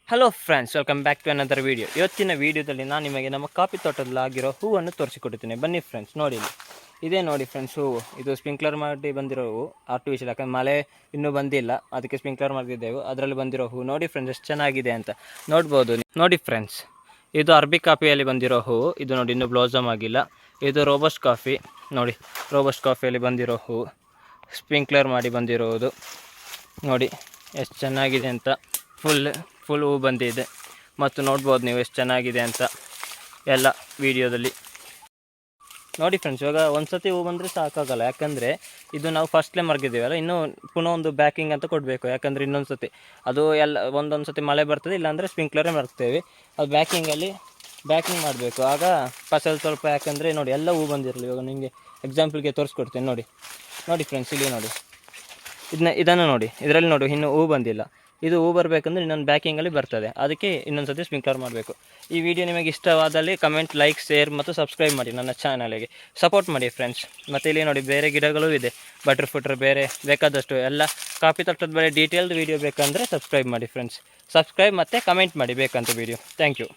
Hello friends, welcome back to another video. ಇವತ್ತಿನ ವೀಡಿಯೋದಲ್ಲಿ ನಾನು ನಿಮಗೆ ನಮ್ಮ ಕಾಫಿ ತೋಟದಲ್ಲಿ ಆಗಿರೋ ಹೂವನ್ನು ತೋರಿಸಿಕೊಡ್ತೀನಿ. ಬನ್ನಿ ಫ್ರೆಂಡ್ಸ್, ನೋಡಿ ಇದೇ ನೋಡಿ ಫ್ರೆಂಡ್ಸ್ ಹೂವು. ಇದು ಸ್ಪ್ರಿಂಕ್ಲರ್ ಮಾಡಿ ಬಂದಿರೋ ಹೂವು, ಆರ್ಟಿಫಿಷಿಯಲ್. ಯಾಕಂದ್ರೆ ಮಳೆ ಇನ್ನೂ ಬಂದಿಲ್ಲ, ಅದಕ್ಕೆ ಸ್ಪ್ರಿಂಕ್ಲರ್ ಮಾಡಿದ್ದೇವೆ. ಅದರಲ್ಲಿ ಬಂದಿರೋ ಹೂವು ನೋಡಿ ಫ್ರೆಂಡ್ಸ್, ಎಷ್ಟು ಚೆನ್ನಾಗಿದೆ ಅಂತ ನೋಡ್ಬೋದು. ನೋಡಿ ಫ್ರೆಂಡ್ಸ್, ಇದು ಅರ್ಬಿಕ್ ಕಾಫಿಯಲ್ಲಿ ಬಂದಿರೋ ಹೂವು. ಇದು ನೋಡಿ ಇನ್ನೂ ಬ್ಲೋಸಮ್ ಆಗಿಲ್ಲ. ಇದು ರೋಬಸ್ಟ್ ಕಾಫಿ. ನೋಡಿ, ರೋಬಸ್ಟ್ ಕಾಫಿಯಲ್ಲಿ ಬಂದಿರೋ ಹೂವು, ಸ್ಪ್ರಿಂಕ್ಲರ್ ಮಾಡಿ ಬಂದಿರೋದು. ನೋಡಿ ಎಷ್ಟು ಚೆನ್ನಾಗಿದೆ ಅಂತ. ಫುಲ್ ಹೂವು ಬಂದಿದೆ ಮತ್ತು ನೋಡ್ಬೋದು ನೀವು ಎಷ್ಟು ಚೆನ್ನಾಗಿದೆ ಅಂತ ಎಲ್ಲ ವೀಡಿಯೋದಲ್ಲಿ. ನೋಡಿ ಫ್ರೆಂಡ್ಸ್, ಇವಾಗ ಒಂದು ಸತಿ ಹೂವು ಬಂದರೆ ಸಾಕಾಗಲ್ಲ. ಯಾಕಂದರೆ ಇದು ನಾವು ಫಸ್ಟ್ಲೇ ಮರ್ಗಿದ್ದೀವಲ್ಲ, ಇನ್ನೂ ಪುನಃ ಒಂದು ಬ್ಯಾಕಿಂಗ್ ಅಂತ ಕೊಡಬೇಕು. ಯಾಕಂದರೆ ಇನ್ನೊಂದು ಸತಿ ಅದು ಒಂದೊಂದು ಸತಿ ಮಳೆ ಬರ್ತದೆ, ಇಲ್ಲಾಂದರೆ ಸ್ಪ್ರಿಂಕ್ಲರೇ ಮರ್ಗ್ತೇವೆ. ಅದು ಬ್ಯಾಕಿಂಗ್ ಮಾಡಬೇಕು. ಆಗ ಫಸಲು ಸ್ವಲ್ಪ, ಯಾಕಂದರೆ ನೋಡಿ ಎಲ್ಲ ಹೂವು ಬಂದಿರಲಿ. ಇವಾಗ ನಿಮಗೆ ಎಕ್ಸಾಂಪಲ್ಗೆ ತೋರಿಸ್ಕೊಡ್ತೇನೆ. ನೋಡಿ ಫ್ರೆಂಡ್ಸ್, ಇಲ್ಲಿ ನೋಡಿ, ಇದನ್ನು ನೋಡಿ, ಇದರಲ್ಲಿ ನೋಡಿ ಇನ್ನೂ ಹೂವು ಬಂದಿಲ್ಲ. ಇದು ಹೂ ಬರಬೇಕಂದ್ರೆ ಇನ್ನೊಂದು ಬ್ಯಾಕಿಂಗಲ್ಲಿ ಬರ್ತದೆ. ಅದಕ್ಕೆ ಇನ್ನೊಂದು ಸತಿ ಸ್ಪ್ರಿಂಕ್ಲರ್ ಮಾಡಬೇಕು. ಈ ವಿಡಿಯೋ ನಿಮಗೆ ಇಷ್ಟವಾದಲ್ಲಿ ಕಮೆಂಟ್, ಲೈಕ್, ಶೇರ್ ಮತ್ತು ಸಬ್ಸ್ಕ್ರೈಬ್ ಮಾಡಿ. ನನ್ನ ಚಾನಲಿಗೆ ಸಪೋರ್ಟ್ ಮಾಡಿ ಫ್ರೆಂಡ್ಸ್. ಮತ್ತು ಇಲ್ಲಿ ನೋಡಿ ಬೇರೆ ಗಿಡಗಳೂ ಇದೆ, ಬಟರ್ ಫ್ರೂಟರ್ ಬೇರೆ ಬೇಕಾದಷ್ಟು ಎಲ್ಲ ಕಾಫಿ ತೋಟದ ಬೇರೆ ಡೀಟೇಲ್ಡ್ ವೀಡಿಯೋ ಬೇಕಂದರೆ ಸಬ್ಸ್ಕ್ರೈಬ್ ಮಾಡಿ ಫ್ರೆಂಡ್ಸ್. ಸಬ್ಸ್ಕ್ರೈಬ್ ಮತ್ತು ಕಮೆಂಟ್ ಮಾಡಿ ಬೇಕಂತ ವೀಡಿಯೋ. Thank you.